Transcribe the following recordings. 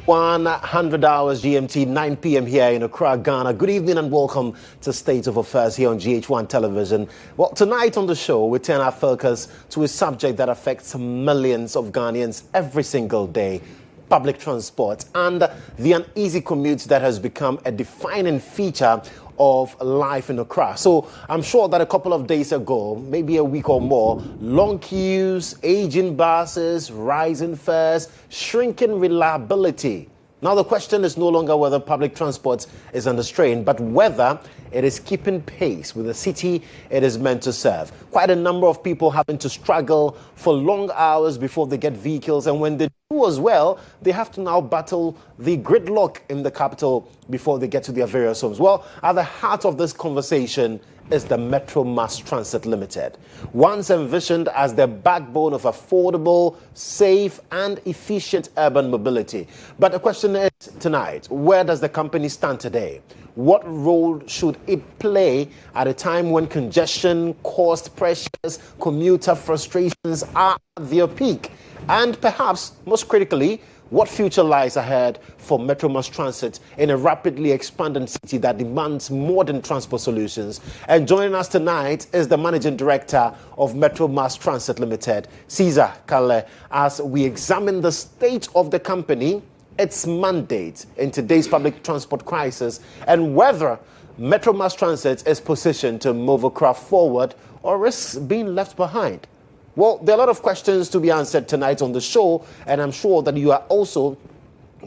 100 hours GMT, 9 p.m. here in Accra, Ghana. Good evening and welcome to State of Affairs here on GHOne television. Well, tonight on the show, we turn our focus to a subject that affects millions of Ghanaians every single day: public transport and the uneasy commute that has become a defining feature of life in Accra. So I'm sure that a couple of days ago, maybe a week or more, long queues, aging buses, rising fares, shrinking reliability. Now the question is no longer whether public transport is under strain, but whether it is keeping pace with the city it is meant to serve. Quite a number of people having to struggle for long hours before they get vehicles, and when they do as well, they have to now battle the gridlock in the capital before they get to their various homes. Well, at the heart of this conversation is the Metro Mass Transit Limited, once envisioned as the backbone of affordable, safe and efficient urban mobility. But the question is tonight, where does the company stand today? What role should it play at a time when congestion, cost pressures, commuter frustrations are at their peak? And perhaps, most critically, what future lies ahead for Metro Mass Transit in a rapidly expanding city that demands modern transport solutions? And joining us tonight is the Managing Director of Metro Mass Transit Limited, Cezario, as we examine the state of the company, its mandate in today's public transport crisis, and whether Metro Mass Transit is positioned to move Accra forward or risks being left behind. Well, there are a lot of questions to be answered tonight on the show, and I'm sure that you are also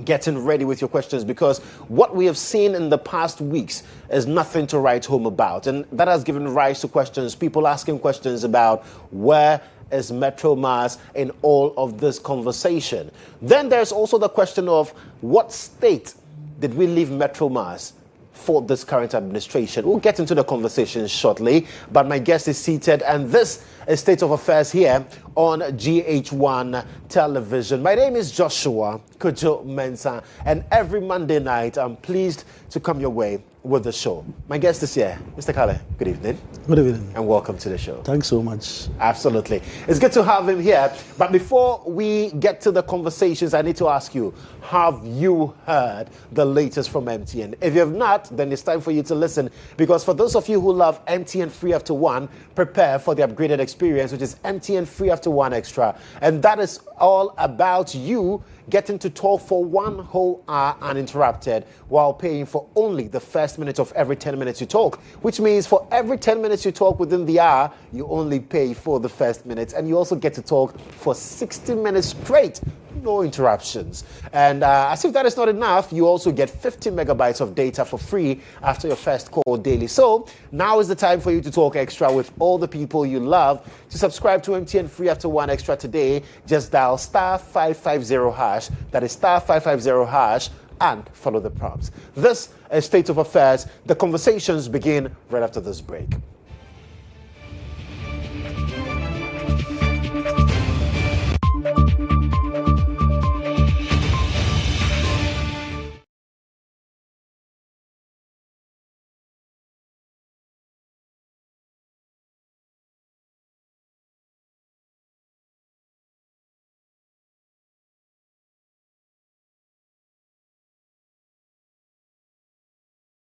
getting ready with your questions, because what we have seen in the past weeks is nothing to write home about, and that has given rise to questions, people asking questions about where is Metro Mass in all of this conversation. Then there's also the question of what state did we leave Metro Mass for this current administration. We'll get into the conversation shortly, but my guest is seated, and this is State of Affairs here on GHOne television. My name is Joshua Kodjo Mensah, and every Monday night I'm pleased to come your way with the show. My guest is here, Mr. Kale. Good evening. Good evening. And welcome to the show. Thanks so much. Absolutely. It's good to have him here. But before we get to the conversations, I need to ask you, have you heard the latest from MTN? If you have not, then it's time for you to listen, because for those of you who love MTN Free After One, prepare for the upgraded experience, which is MTN Free After One Extra. And that is all about you getting to talk for 1 whole hour uninterrupted while paying for only the first minute of every 10 minutes you talk, which means for every 10 minutes you talk within the hour, you only pay for the first minute, and you also get to talk for 60 minutes straight. No interruptions. And as if that is not enough, you also get 50 megabytes of data for free after your first call daily. So now is the time for you to talk extra with all the people you love. To subscribe to MTN Free After One Extra today, just dial *550#. That is *550#, and follow the prompts. This is State of Affairs. The conversations begin right after this break.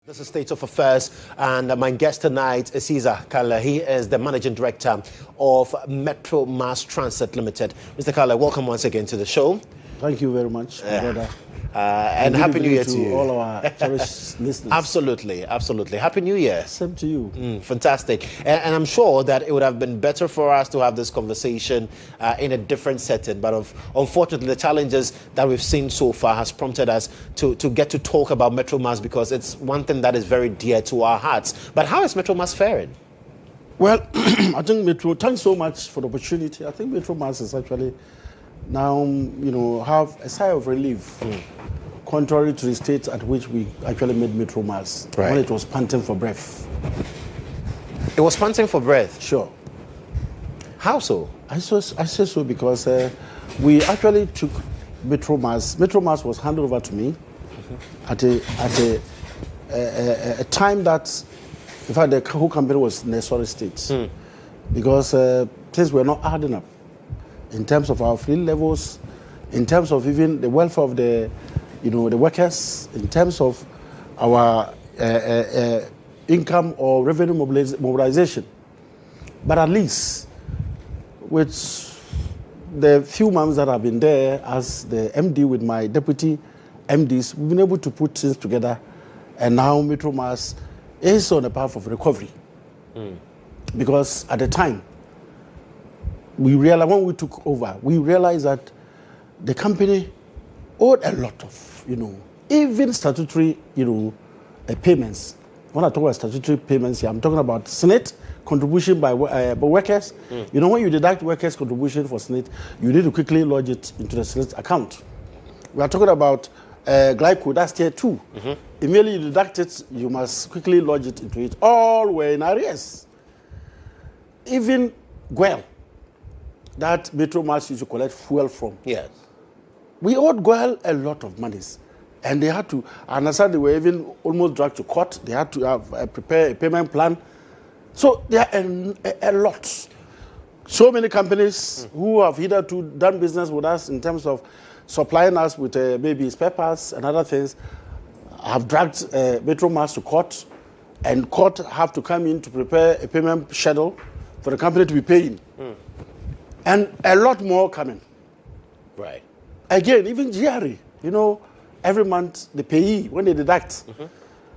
This is State of Affairs, and my guest tonight is Cezario. He is the Managing Director of Metro Mass Transit Limited. Mr. Kale, welcome once again to the show. Thank you very much, brother. And Happy New Year to you. All our cherished listeners. Absolutely, absolutely. Happy New Year. Same to you. Fantastic. And I'm sure that it would have been better for us to have this conversation in a different setting. But unfortunately, the challenges that we've seen so far has prompted us to get to talk about Metro Mass, because it's one thing that is very dear to our hearts. But how is Metro Mass faring? Well, I think Metro, thanks so much for the opportunity. I think Metro Mass is actually now, have a sigh of relief, contrary to the state at which we actually made Metro Mass, when it was panting for breath. It was panting for breath? Sure. How so? I say so because we actually took Metro Mass. Metro Mass was handed over to me at a time that, in fact, the whole company was in a sorry state, because things were not adding up in terms of our fleet levels, in terms of even the welfare of the the workers in terms of our income or revenue mobilization. But at least with the few months that I've been there as the MD with my deputy MDs, we've been able to put things together, and now Metro Mass is on a path of recovery. Because at the time, we realized when we took over, we realized that the company owed a lot of, even statutory, payments. When I talk about statutory payments here, I'm talking about Senate contribution by workers. When you deduct workers' contribution for Senate, you need to quickly lodge it into the Senate account. We are talking about glyco, that's tier 2. Immediately you deduct it, you must quickly lodge it into it. All were in arrears. Even GHOne, that Metro Mass used to collect fuel from. Yes. We owed GHOne a lot of monies. And they had to, I understand they were even almost dragged to court. They had to have prepare a payment plan. So there are a lot. So many companies who have hitherto done business with us in terms of supplying us with maybe spare parts and other things have dragged Metro Mass to court, and court have to come in to prepare a payment schedule for the company to be paying. And a lot more coming. Right. Again, even GRA, every month the payee, when they deduct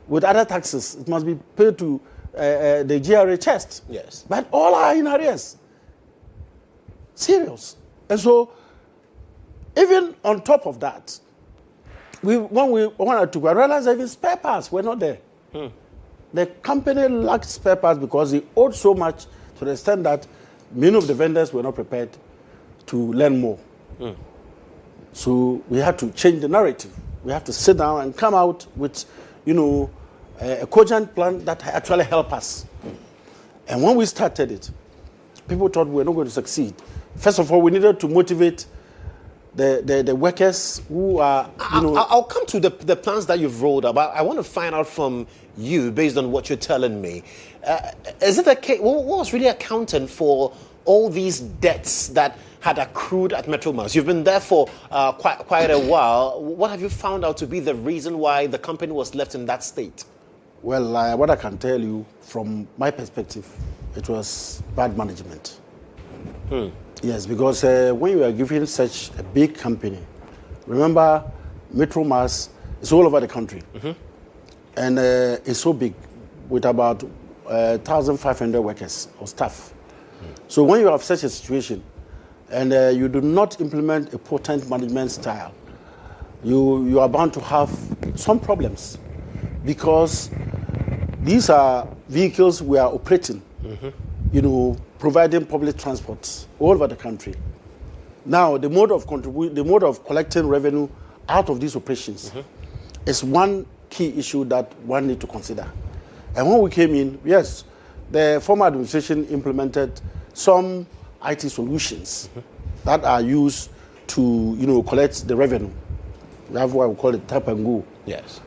with other taxes, it must be paid to the GRA chest. Yes. But all are in arrears. Serious. And so, even on top of that, when I took, I realized that even spare parts were not there. The company lacked spare parts because they owed so much to the extent that many of the vendors were not prepared to learn more. So we had to change the narrative. We have to sit down and come out with, a cogent plan that actually help us. And when we started it, people thought we were not going to succeed. First of all, we needed to motivate the workers who are, I'll come to the plans that you've rolled up. I want to find out from you, based on what you're telling me. Is it a case, what was really accounting for all these debts that had accrued at Metro Mass? You've been there for quite a while. What have you found out to be the reason why the company was left in that state? Well, what I can tell you from my perspective, it was bad management. Yes, because when you are given such a big company, remember Metro Mass is all over the country. And it's so big with about 1,500 workers or staff. So when you have such a situation and you do not implement a potent management style, you are bound to have some problems, because these are vehicles we are operating, providing public transport all over the country. Now, the mode of collecting revenue out of these operations is one key issue that one need to consider. And when we came in, yes, the former administration implemented some IT solutions that are used to, collect the revenue. We have what we call it tap and go. Yes.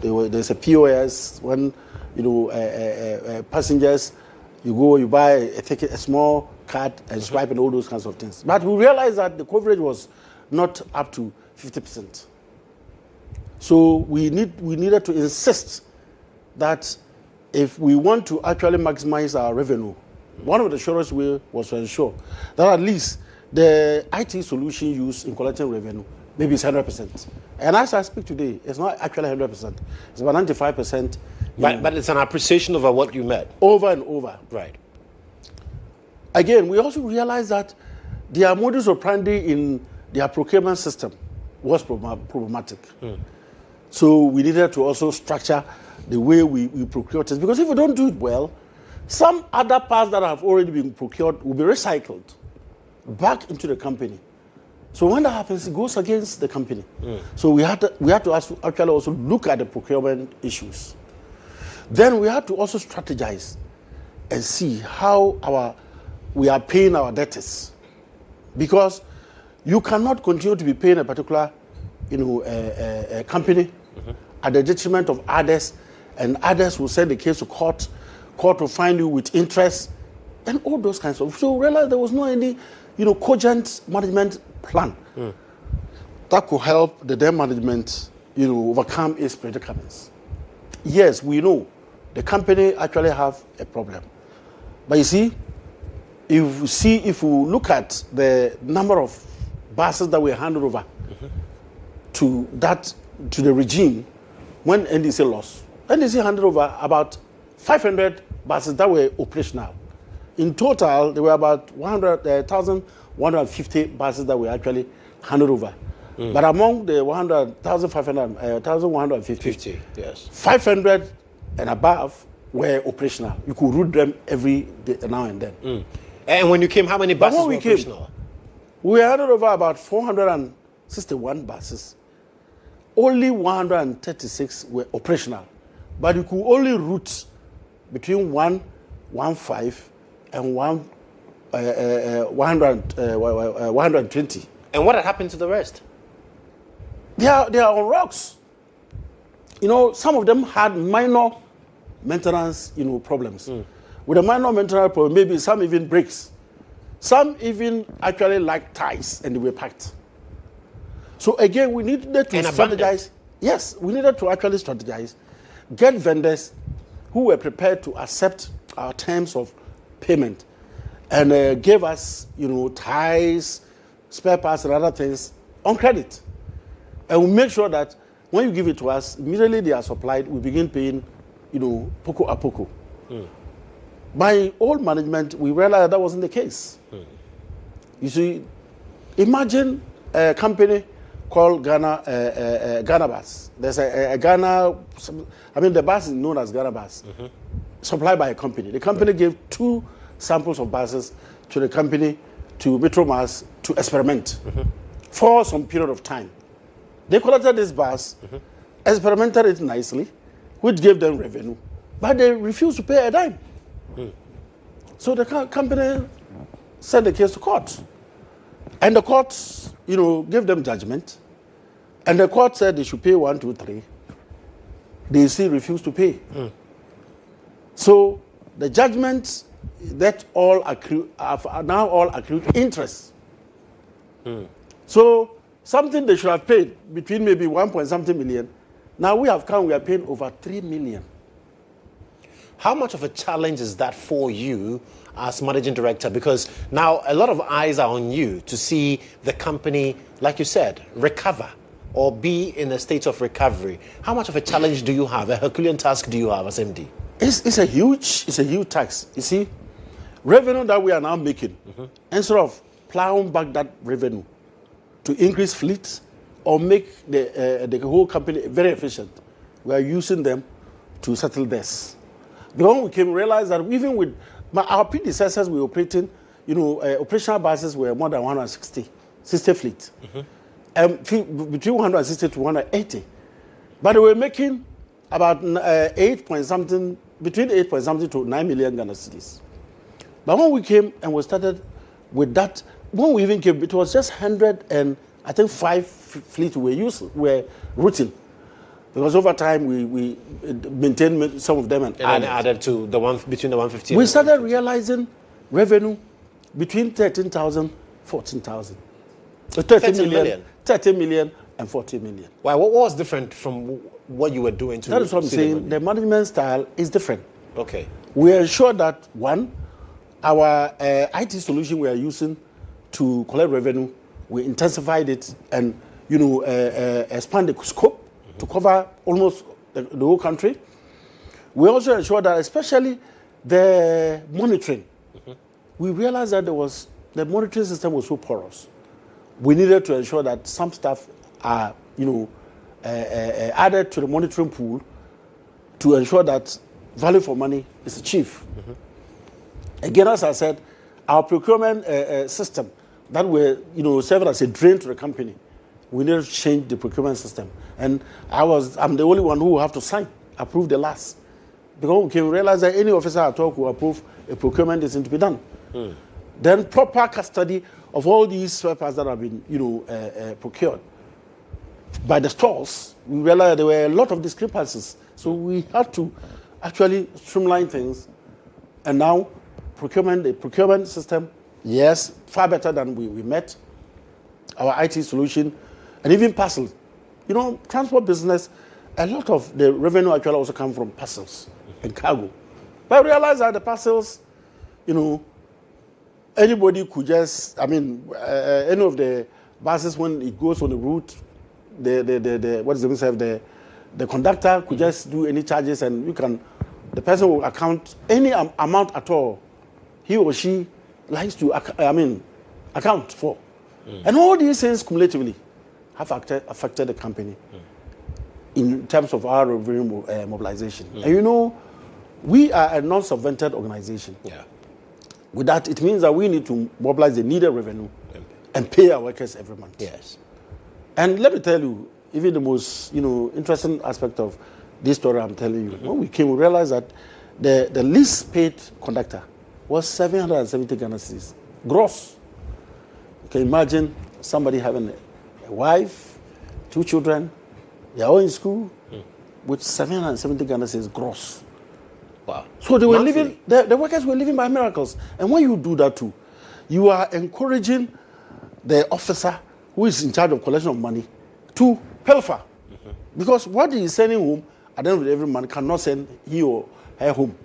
There's a POS when, passengers, you go, you buy a ticket, a small card, and swipe and all those kinds of things. But we realized that the coverage was not up to 50%. So we needed to insist that if we want to actually maximize our revenue, one of the surest way was to ensure that at least the IT solution used in collecting revenue maybe it's 100%. And as I speak today, it's not actually 100%. It's about 95%. But it's an appreciation over what you met. Over and over. Right. Again, we also realized that their modus operandi in their procurement system was problematic. So we needed to also structure the way we procure things. Because if we don't do it well, some other parts that have already been procured will be recycled back into the company. So when that happens, it goes against the company. So we had to actually also look at the procurement issues. Then we had to also strategize and see how we are paying our debtors. Because you cannot continue to be paying a particular a company at the detriment of others, and others will send the case to court will find you with interest, and all those kinds of. So we realized there was no any cogent management plan. that could help the then management, overcome its predicaments. Yes, we know the company actually have a problem. But you see, if we look at the number of buses that were handed over to the regime when NDC lost, NDC handed over about 500 buses that were operational. In total, there were about 1,150 buses that were actually handed over. But among the 1,150, yes, 500 and above were operational. You could route them every day, now and then. And when you came, how many buses were operational? We handed over about 461 buses. Only 136 were operational. But you could only route between 115 and 120. And what had happened to the rest? They are on rocks. Some of them had minor maintenance, problems. With a minor maintenance problem, maybe some even breaks. Some even actually like ties, and they were packed. So again, we needed to strategize. Yes, we needed to actually strategize, get vendors who were prepared to accept our terms of payment, and give us, ties, spare parts, and other things on credit. And we make sure that when you give it to us, immediately they are supplied, we begin paying, poco a poco. By old management, we realized that wasn't the case. You see, imagine a company called Ghana Bus. There's a Ghana, the bus is known as Ghana Bus, supplied by a company. The company gave 2 samples of buses to the company, to Metromas, to experiment for some period of time. They collected this bus, experimented it nicely, which gave them revenue, but they refused to pay a dime. So the company sent the case to court. And the court, gave them judgment. And the court said they should pay 1, 2, 3. They still refused to pay. So the judgment that all are now all accrued interest. So something they should have paid between maybe 1.something million. Now we are paying over 3 million. How much of a challenge is that for you as managing director? Because now a lot of eyes are on you to see the company, like you said, recover or be in a state of recovery. How much of a challenge do you have, a Herculean task do you have as MD? It's a huge tax. You see, revenue that we are now making, instead of plowing back that revenue to increase fleet or make the whole company very efficient, we are using them to settle debts. Because we came to realize that even with our predecessors, we were operating, operational buses were more than 160 fleet. Between 160 to 180. But they were making about between 8 point something to 9 million Ghana cedis. But when we came and we started with that, when we even came, it was just 105 fleet were routing. Because over time we maintained some of them and added to the one between the 150. We started realizing revenue between 13,000, 14,000. So 30 million and 40 million. Why? What was different from what you were doing to? That is what I'm saying. The management style is different. Okay. We ensure that one, our IT solution we are using to collect revenue, we intensified it and expand the scope to cover almost the whole country. We also ensure that, especially the monitoring, we realized that the monitoring system was so porous. We needed to ensure that some staff are, added to the monitoring pool to ensure that value for money is achieved. Again, as I said, our procurement system that were, serving as a drain to the company, we need to change the procurement system. And I'm the only one who will have to approve the last. Because we can realize that any officer at all who approve a procurement isn't to be done. Then proper custody of all these spare parts that have been, procured by the stores, we realized there were a lot of discrepancies. So we had to actually streamline things. And now the procurement system, yes, far better than we met. Our IT solution, and even parcels. You know, transport business, a lot of the revenue actually also comes from parcels and cargo. But I realized that the parcels, you know, anybody could just, I mean, any of the buses when it goes on the route, the conductor could just do any charges, and the person will account any amount at all he or she likes to, account for. And all these things cumulatively have affected the company in terms of our revenue mobilization. And you know, we are a non-subvented organization. Yeah. With that, it means that we need to mobilize the needed revenue and pay our workers every month. Yes. And let me tell you, even the most interesting aspect of this story I'm telling you, when we came, we realized that the least paid conductor was 770 Ghana cedis gross. You can imagine somebody having a wife, 2 children, they are all in school, with 770 Ghana cedis gross. Wow. So they were living, the workers were living by miracles. And when you do that too, you are encouraging the officer who is in charge of collection of money to pilfer. Because what he is sending home at the end of every month cannot send he or her home.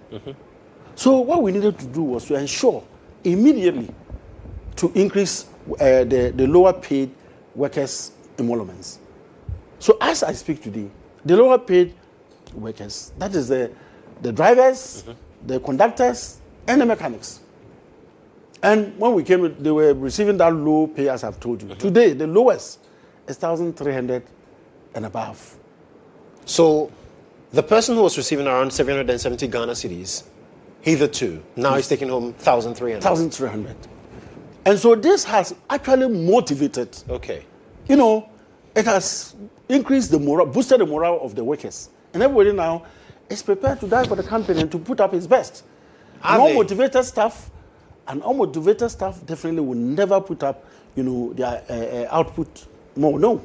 So what we needed to do was to ensure immediately to increase the lower paid workers' emoluments. So as I speak today, the lower paid workers, that is the drivers, the conductors, and the mechanics. And when we came, they were receiving that low pay, as I've told you. Today, the lowest is 1,300 and above. So the person who was receiving around 770 Ghana cedis, hitherto, now he's taking home 1,300. 1,300. And so this has actually motivated. Okay. You know, it has increased the morale, boosted the morale of the workers. And everybody now is prepared to die for the company and to put up his best. An unmotivated staff definitely will never put up, their output more. No.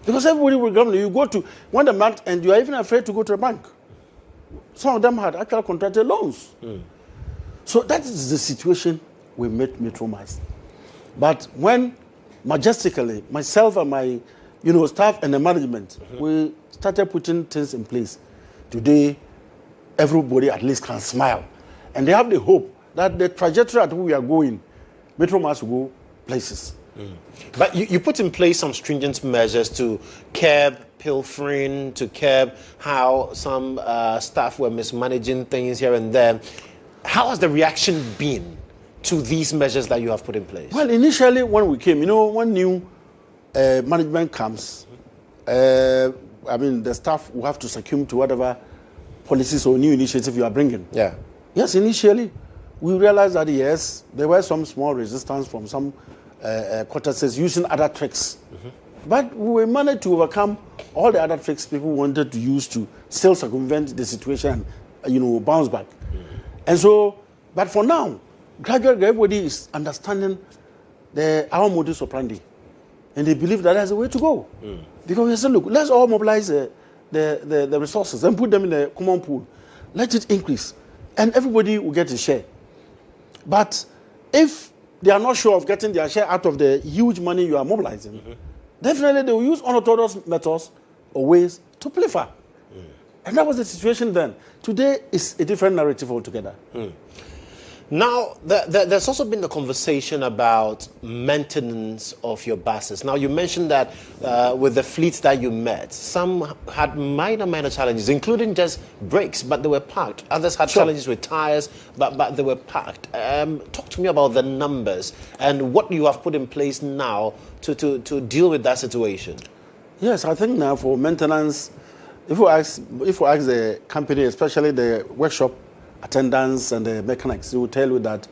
Because everybody will come. You go to one the month and you are even afraid to go to a bank. Some of them had actually contracted loans. So that is the situation we met Metromas. But when majestically, myself and my staff and the management, we started putting things in place, today everybody at least can smile. And they have the hope that the trajectory at which we are going, Metromas will go places. But you put in place some stringent measures to curb pilfering, to curb how some staff were mismanaging things here and there. How has the reaction been to these measures that you have put in place? Well, initially when we came, when new management comes, the staff will have to succumb to whatever policies or new initiative you are bringing. Yeah. Yes, initially we realized that yes, there were some small resistance from some quarters using other tricks. But we managed to overcome all the other tricks people wanted to use to still circumvent the situation and, bounce back. And so, but for now, gradually everybody is understanding our modus operandi. And they believe that there's a way to go. Because we said, look, let's all mobilize the resources and put them in a common pool. Let it increase. And everybody will get a share. But if they are not sure of getting their share out of the huge money you are mobilizing, definitely they will use unorthodox methods or ways to pilfer. And that was the situation then. Today is a different narrative altogether. Now, there's also been the conversation about maintenance of your buses. Now, you mentioned that with the fleets that you met, some had minor challenges, including just brakes, but they were parked. Others had challenges with tires, but they were parked. Talk to me about the numbers and what you have put in place now to deal with that situation. Yes, I think now for maintenance, if we ask the company, especially the workshop attendants and the mechanics, they will tell you that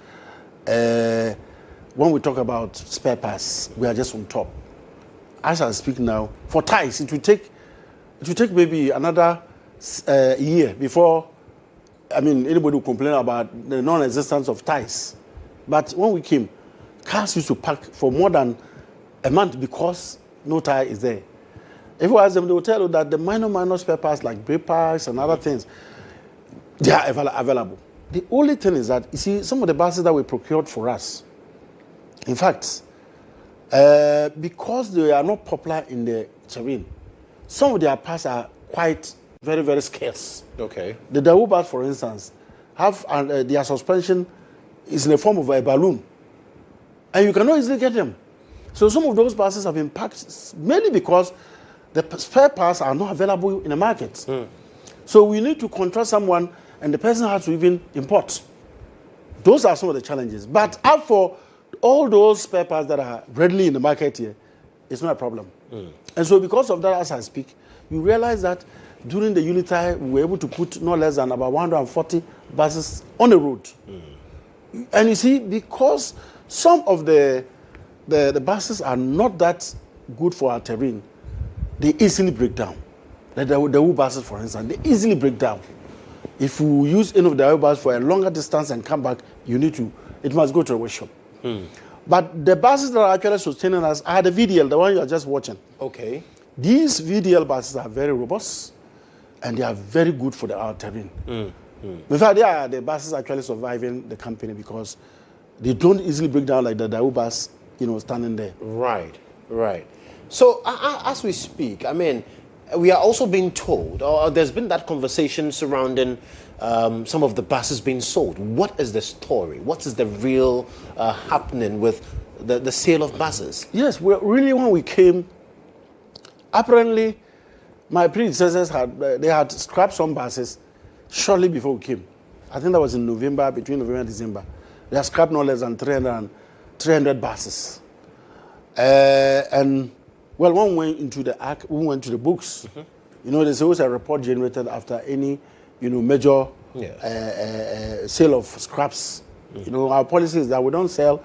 when we talk about spare parts, we are just on top. As I speak now, for tires, it will take maybe another year before anybody will complain about the non-existence of tires. But when we came, cars used to park for more than a month because no tire is there. If you ask them, they will tell you that the minor spare parts like brake parts and other things, they are available. The only thing is that, you see, some of the buses that were procured for us, in fact, Because they are not popular in the terrain, some of their parts are quite very, very scarce. Okay. The Daewoo bus, for instance, have their suspension is in the form of a balloon, and you cannot easily get them. So some of those buses have been packed mainly because the spare parts are not available in the market. So we need to contract someone, and the person has to even import. Those are some of the challenges. But as for all those spare parts that are readily in the market here, it's not a problem. And so because of that, as I speak, you realize that during the unitary, we were able to put no less than about 140 buses on the road. And you see, because some of the buses are not that good for our terrain, they easily break down. Like the Daewoo buses, for instance, they easily break down. If you use any of the Daewoo buses for a longer distance and come back, it must go to a workshop. But the buses that are actually sustaining us are the VDL, the one you are just watching. Okay. These VDL buses are very robust, and they are very good for our terrain. In fact, they are the buses actually surviving the company because they don't easily break down like the Daewoo bus, standing there. Right, right. So as we speak, I mean, we are also being told, or there's been that conversation surrounding some of the buses being sold. What is the story? What is the real happening with the sale of buses? Yes, really when we came, apparently my predecessors had scrapped some buses shortly before we came. I think that was in November, between November and December. They had scrapped no less than 300 buses. And well, when we went into we went to the books. There's always a report generated after any, major sale of scraps. Our policy is that we don't sell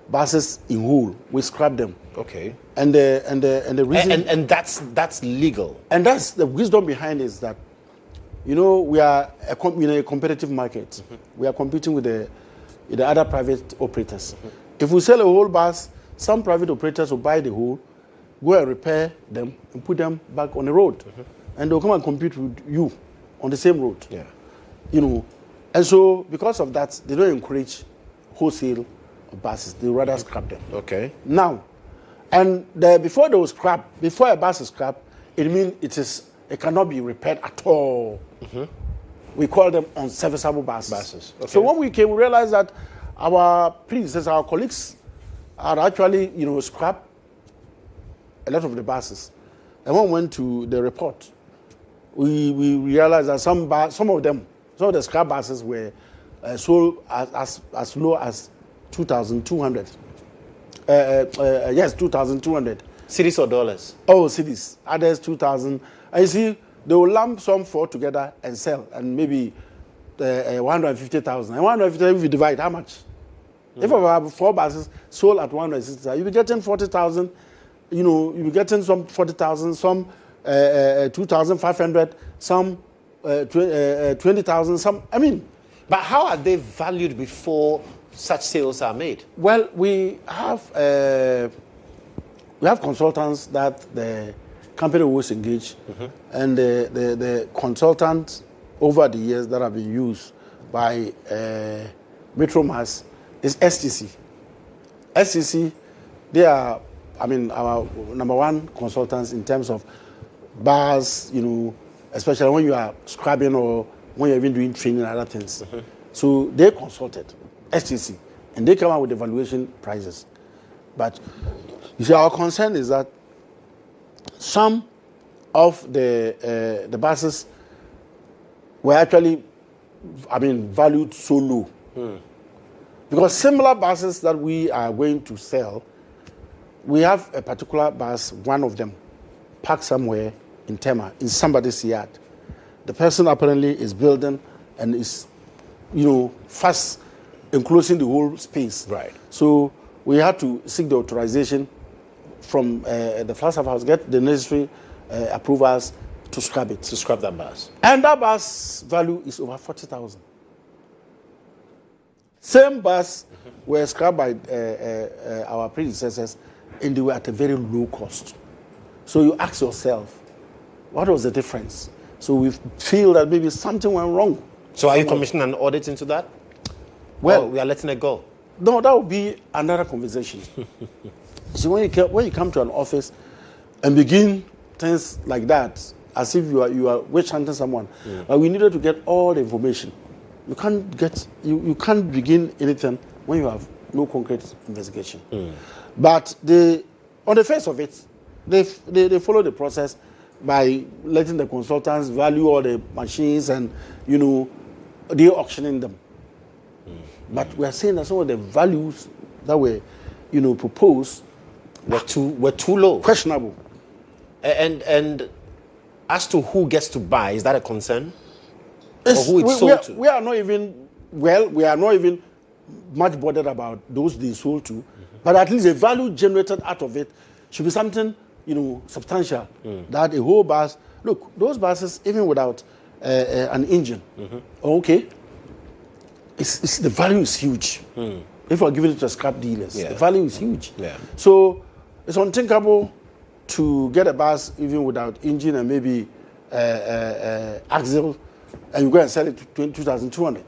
buses in whole; we scrap them. Okay. And the reason and that's legal. And that's the wisdom behind it, is that, we are a competitive market. We are competing with the other private operators. If we sell a whole bus, some private operators will buy the whole, go and repair them and put them back on the road. And they'll come and compete with you on the same road. Yeah. And so because of that, they don't encourage wholesale of buses. They rather scrap them. Okay. Now, and before a bus is scrapped, it means it cannot be repaired at all. We call them unserviceable buses. Okay. So when we came, we realized that our predecessors, our colleagues, had actually, scrapped a lot of the buses. And when we went to the report, we realized that some of the scrap buses were sold as low as 2,200. Yes, 2,200. Cedis or dollars? Oh, cedis. Others 2,000. And you see, they will lump some four together and sell, and maybe 150,000. And 150,000, if you divide, how much? If I have 4 buses sold at 160,000, you'll be getting 40,000. You'll be getting some 40,000, some 2,500, some 20,000, some. But how are they valued before such sales are made? Well, we have consultants that the company was engaged, and the consultants over the years that have been used by Metro Mass is STC. STC, they are, our number one consultants in terms of bars, especially when you are scrubbing or when you're even doing training and other things. So they consulted STC, and they come out with evaluation prices. But you see, our concern is that some of the buses were actually, valued so low. Because similar buses that we are going to sell, we have a particular bus, one of them, parked somewhere in Tema, in somebody's yard. The person apparently is building and is, fast enclosing the whole space. Right. So we had to seek the authorization from the Flagstaff House, get the necessary approvals to scrap it. To scrap that bus. And that bus value is over 40,000. Same bus were scrapped by our predecessors, and they were at a very low cost. So you ask yourself, what was the difference? So we feel that maybe something went wrong. So are you commissioning an audit into that? Well, we are letting it go. No, that would be another conversation. So when you come to an office and begin things like that, as if you are witch hunting someone, but we needed to get all the information. You can't begin anything when you have no concrete investigation. But on the face of it, they follow the process by letting the consultants value all the machines and they auctioning them. But we are saying that some of the values that were proposed were too low, questionable. And as to who gets to buy, is that a concern? Or who it's sold to? We are not even much bothered about those they sold to, but at least the value generated out of it should be something substantial. That a whole bus, look, those buses even without an engine, okay, it's the value is huge. If we're giving it to scrap dealers, the value is huge. So it's unthinkable to get a bus even without engine and maybe axle, and you go and sell it to 2,200.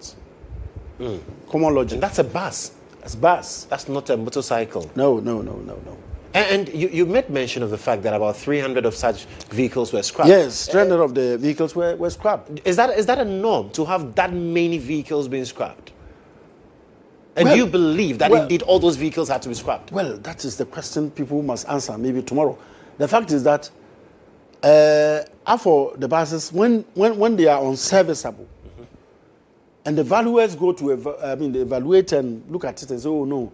Common logic. And that's a bus. That's a bus. That's not a motorcycle. No. And you made mention of the fact that about 300 of such vehicles were scrapped. Yes, 300 of the vehicles were scrapped. Is that a norm to have that many vehicles being scrapped? And do you believe that indeed all those vehicles had to be scrapped? Well, that is the question people must answer maybe tomorrow. The fact is that for the buses, when they are unserviceable, and the valuers go to they evaluate and look at it and say, oh no,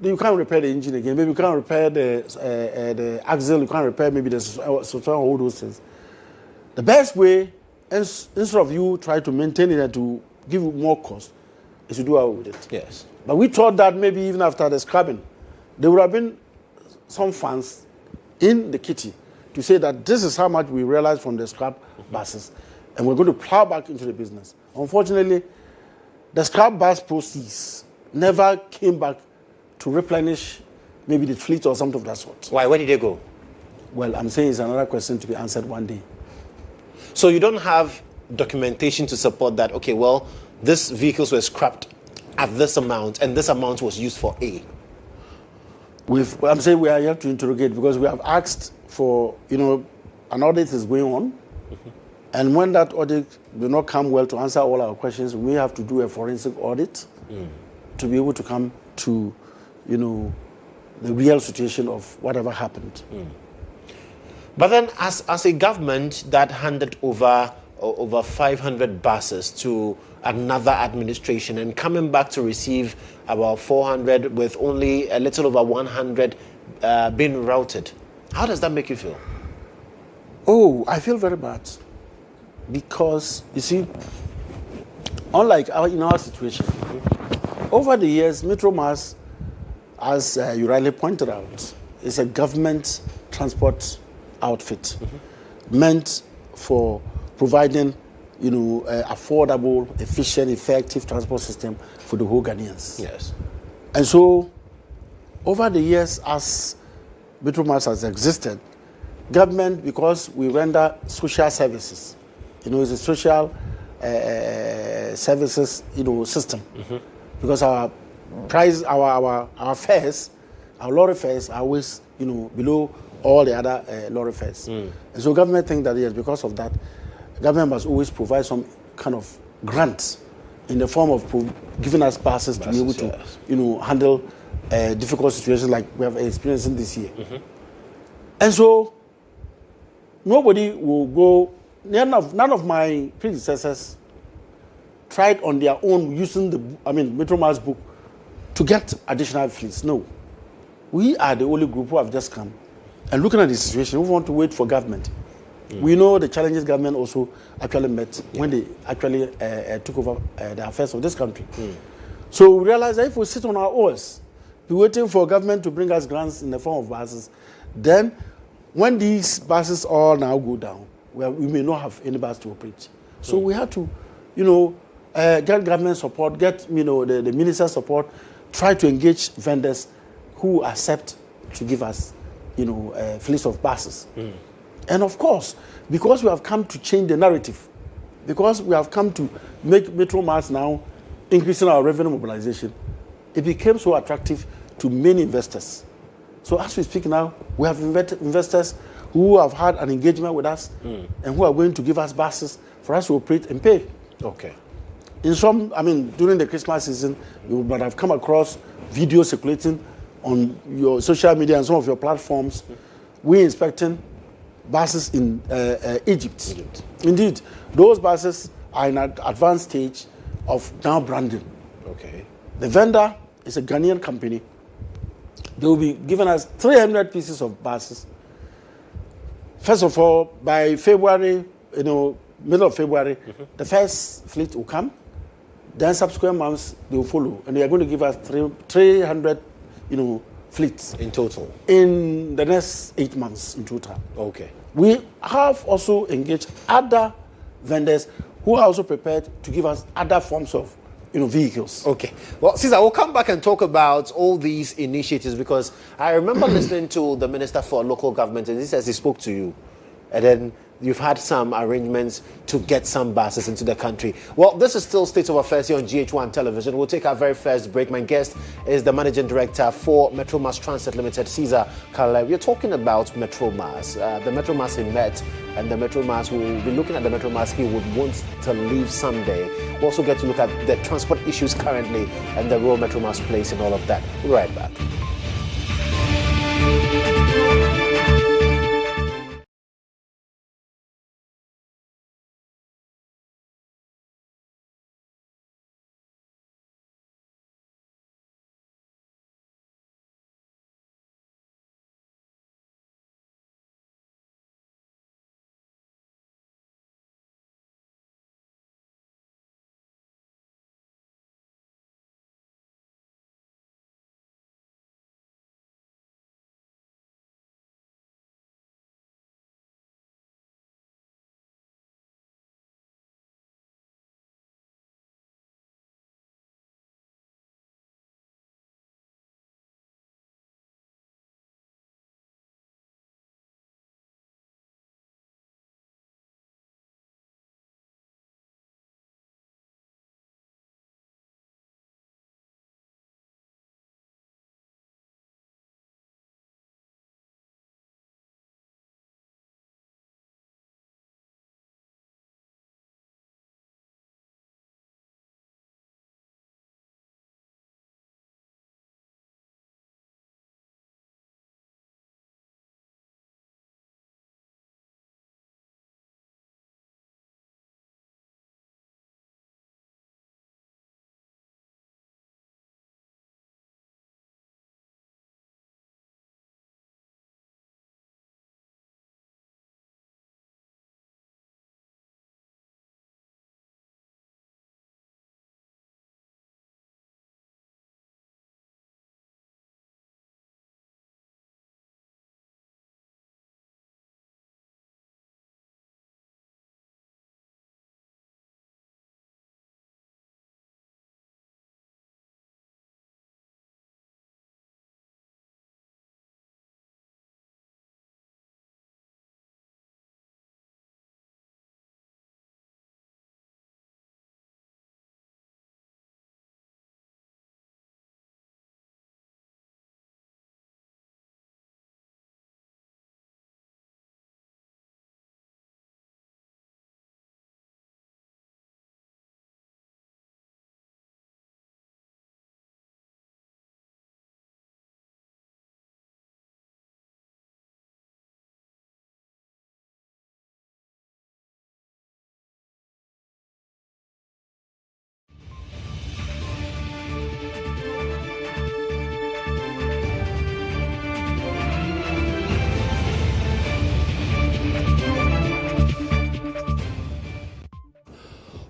you can't repair the engine again. Maybe you can't repair the axle. You can't repair maybe the software, all those things. The best way, instead of you try to maintain it and to give it more cost, is to do away with it. Yes. But we thought that maybe even after the scrapping, there would have been some funds in the kitty to say that this is how much we realized from the scrap buses, and we're going to plow back into the business. Unfortunately, the scrap bus proceeds never came back to replenish maybe the fleet or something of that sort. Why? Where did they go? Well, I'm saying it's another question to be answered one day. So you don't have documentation to support that, okay, well, these vehicles were scrapped at this amount, and this amount was used for A. I'm saying we are here to interrogate because we have asked for, an audit is going on. And when that audit will not come well to answer all our questions, we have to do a forensic audit to be able to come to, the real situation of whatever happened. But then as a government that handed over 500 buses to another administration and coming back to receive about 400 with only a little over 100 being routed, how does that make you feel? Oh, I feel very bad. Because, you see, unlike in our situation, over the years, Metro Mass, as you rightly pointed out, is a government transport outfit meant for providing, affordable, efficient, effective transport system for the whole Ghanaians. Yes. And so, over the years, as Metro Mass has existed, government, because we render social services, it's a social services, system. Because our price, our fares, our lorry fares are always, below all the other lorry fares. And so government think that yes, because of that, government must always provide some kind of grant in the form of giving us passes to be able to, handle difficult situations like we have experienced in this year. And so nobody will go. None of my predecessors tried on their own using Metro Mass book to get additional fleets. No. We are the only group who have just come and looking at the situation. We want to wait for government. We know the challenges government also actually met when they actually took over the affairs of this country. So we realize that if we sit on our oars, be waiting for government to bring us grants in the form of buses, then when these buses all now go down, we may not have any bus to operate. So we have to, get government support, get the minister's support, try to engage vendors who accept to give us, fleets of buses. And of course, because we have come to change the narrative, because we have come to make Metro Mass now increasing our revenue mobilization, it became so attractive to many investors. So as we speak now, we have investors who have had an engagement with us and who are going to give us buses for us to operate and pay. Okay. In some, during the Christmas season, you might have come across videos circulating on your social media and some of your platforms. We're inspecting buses in Egypt. Indeed, those buses are in an advanced stage of now branding. Okay. The vendor is a Ghanaian company. They will be giving us 300 pieces of buses. First of all, by February, middle of February, the first fleet will come. Then subsequent months, they will follow. And they are going to give us 300, fleets. In total? In the next 8 months in total. Okay. We have also engaged other vendors who are also prepared to give us other forms of vehicles. Okay. Well, Cesar, we'll come back and talk about all these initiatives, because I remember listening to the Minister for Local Government, and this as he spoke to you, and then you've had some arrangements to get some buses into the country. Well, this is still State of Affairs here on GHOne Television. We'll take our very first break. My guest is the Managing Director for Metromass Transit Limited, Kale. We're talking about Metromass. The Metromass he met, and the Metromass, we'll be looking at the Metromass he would want to leave someday. We'll also get to look at the transport issues currently and the role Metromass plays in all of that. We'll be right back.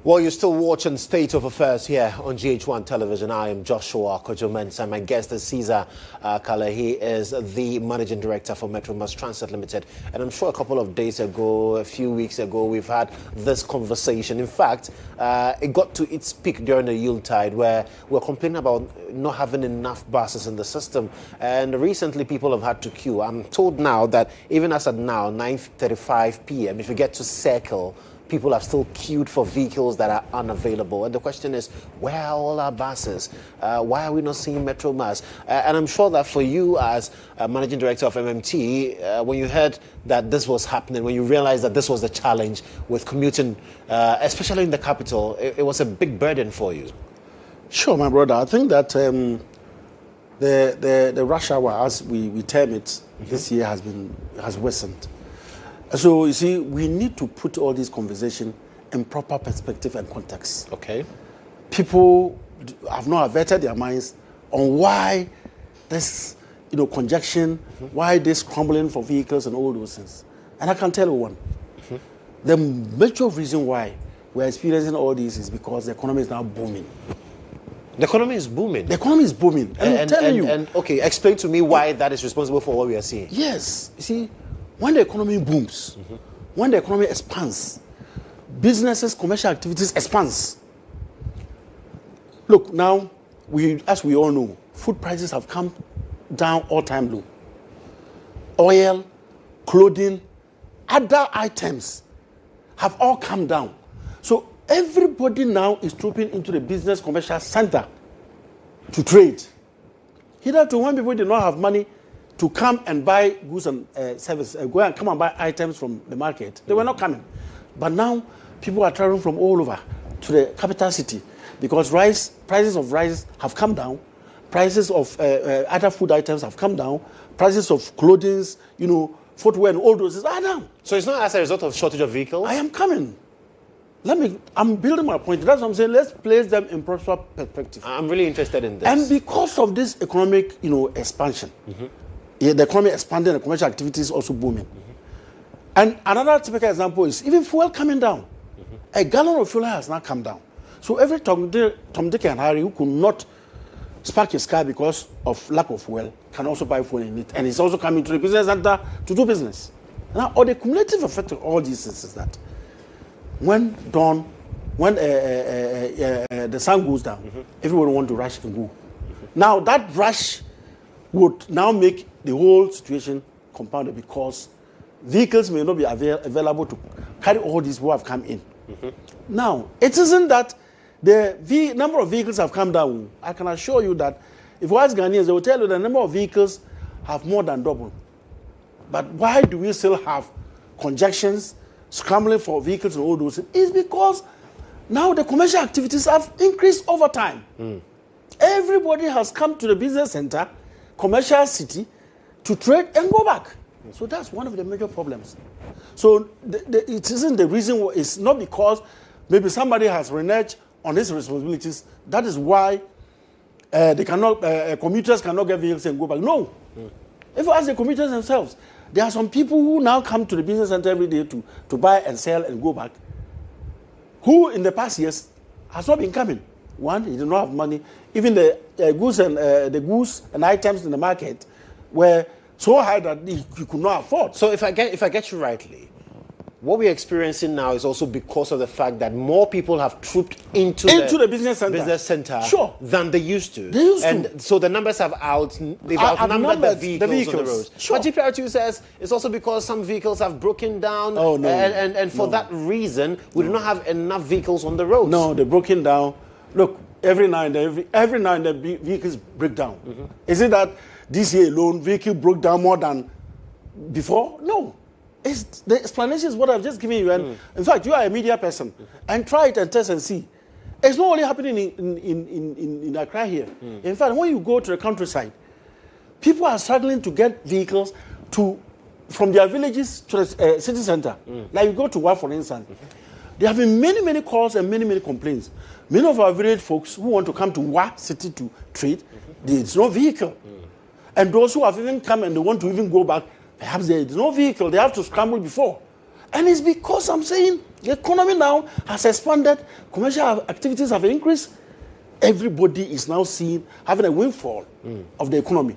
Well, you're still watching State of Affairs here on GHOne Television. I am Joshua Kodjo Mensah. My guest is Kale. He is the Managing Director for Metromass Transit Limited. And I'm sure a couple of days ago, a few weeks ago, we've had this conversation. In fact, it got to its peak during the Yuletide, where we're complaining about not having enough buses in the system. And recently, people have had to queue. I'm told now that even as at now, 9:35 p.m., if you get to Circle, people have still queued for vehicles that are unavailable. And the question is, where are all our buses? Why are we not seeing Metro Mass? And I'm sure that for you as Managing Director of MMT, when you heard that this was happening, when you realized that this was the challenge with commuting, especially in the capital, it was a big burden for you. Sure, my brother. I think that the rush hour, as we term it, this year has worsened. So you see, we need to put all this conversation in proper perspective and context. Okay. People have not averted their minds on why this, congestion, why this scrambling for vehicles and all those things. And I can tell you one. The major reason why we're experiencing all this is because the economy is now booming. The economy is booming. The economy is booming. And I'm telling you. And okay, explain to me why that is responsible for what we are seeing. Yes. You see, when the economy booms, when the economy expands, businesses, commercial activities expands. Look, now, as we all know, food prices have come down all-time low. Oil, clothing, other items have all come down. So everybody now is trooping into the business commercial center to trade. Hitherto, when people did not have money to come and buy goods and services, go and come and buy items from the market, they were not coming. But now, people are traveling from all over to the capital city because prices of rice have come down, prices of other food items have come down, prices of clothing, footwear and all those things are down. So it's not as a result of shortage of vehicles? I am coming. I'm building my point. That's what I'm saying. Let's place them in proper perspective. I'm really interested in this. And because of this economic, expansion, the economy expanding, the commercial activity is also booming. And another typical example is even fuel coming down. A gallon of fuel has now come down. So every Tom, Dick, and Harry who could not spark his car because of lack of fuel can also buy fuel in it. And it's also coming to the business center to do business. Now, the cumulative effect of all these things is that when the sun goes down, everyone wants to rush and go. Now, that rush would now make the whole situation compounded because vehicles may not be available to carry all these who have come in. Now, it isn't that the number of vehicles have come down. I can assure you that if you ask Ghanaians, they will tell you the number of vehicles have more than doubled. But why do we still have congestions, scrambling for vehicles and all those things? It's because now the commercial activities have increased over time. Everybody has come to the business center, commercial city, to trade and go back. So that's one of the major problems. So it isn't the reason, it's not because maybe somebody has reneged on his responsibilities. That is why commuters cannot get vehicles and go back. No. If you ask the commuters themselves, there are some people who now come to the business center every day to buy and sell and go back, who in the past years has not been coming. One, he did not have money. Even the goods and items in the market were so high that he could not afford. So if I get you rightly, what we're experiencing now is also because of the fact that more people have trooped into the business center sure. than they used to. And so the numbers have outnumbered the vehicles on the roads. Sure. But GPR2 says it's also because some vehicles have broken down. Oh, no. And for that reason, we do not have enough vehicles on the roads. No, they're broken down. Look, every now and then vehicles break down. Is it that this year alone, vehicle broke down more than before? No. The explanation is what I've just given you. And in fact, you are a media person. And try it and test and see. It's not only happening in Accra here. In fact, when you go to the countryside, people are struggling to get vehicles from their villages to the city center. Like you go to Wa, for instance. There have been many, many calls and many, many complaints. Many of our village folks who want to come to Wa city to trade, there's no vehicle. And those who have even come and they want to even go back, perhaps there is no vehicle. They have to scramble before. And it's because I'm saying the economy now has expanded. Commercial activities have increased. Everybody is now having a windfall of the economy.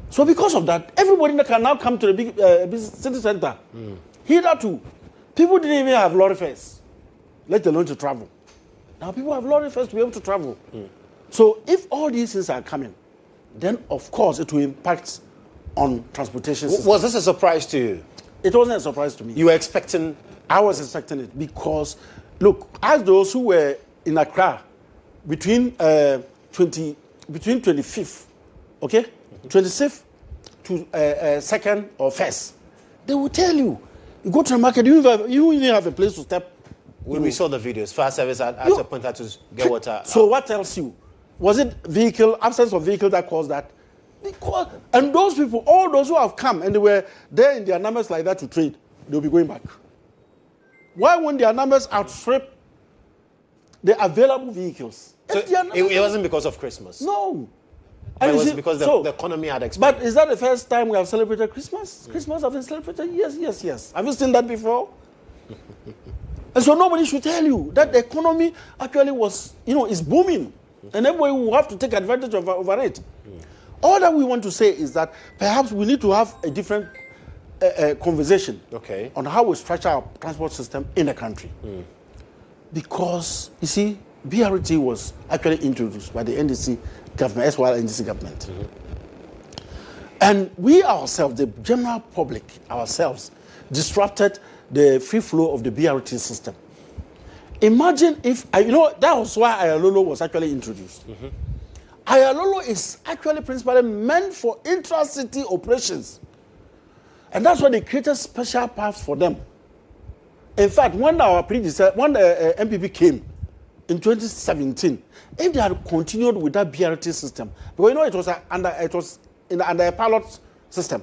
So because of that, everybody can now come to the big city center. Hitherto, people didn't even have lorry fares, let alone to travel. Now people have lorry fares to be able to travel. So if all these things are coming, then of course it will impact on transportation system. Was this a surprise to you? it wasn't a surprise to me. You were expecting? I was expecting it because, look, as those who were in Accra between 25th, okay, 26th to 2nd or 1st, they will tell you, you go to the market, you even have a place to step. When we saw the videos, fire service at a point had to get water. So what tells you? Was it absence of vehicle that caused that? Because, and those people, all those who have come and they were there in their numbers like that to trade, they'll be going back. Why won't their numbers outstrip the available vehicles? So it wasn't because of Christmas? No. But it was because the economy had expanded. But is that the first time we have celebrated Christmas? Christmas has been celebrated? Yes. Have you seen that before? And so nobody should tell you that the economy actually was, is booming. And everybody will have to take advantage over it. All that we want to say is that perhaps we need to have a different conversation on how we structure our transport system in the country. Because, you see, BRT was actually introduced by the NDC government, as well as NDC government. And we ourselves, the general public ourselves, disrupted the free flow of the BRT system. Imagine if, that was why Ayalolo was actually introduced. Ayalolo is actually principally meant for intra-city operations. And that's why they created special paths for them. In fact, when our predecessor, when the MPP came in 2017, if they had continued with that BRT system, because it was under a pilot system,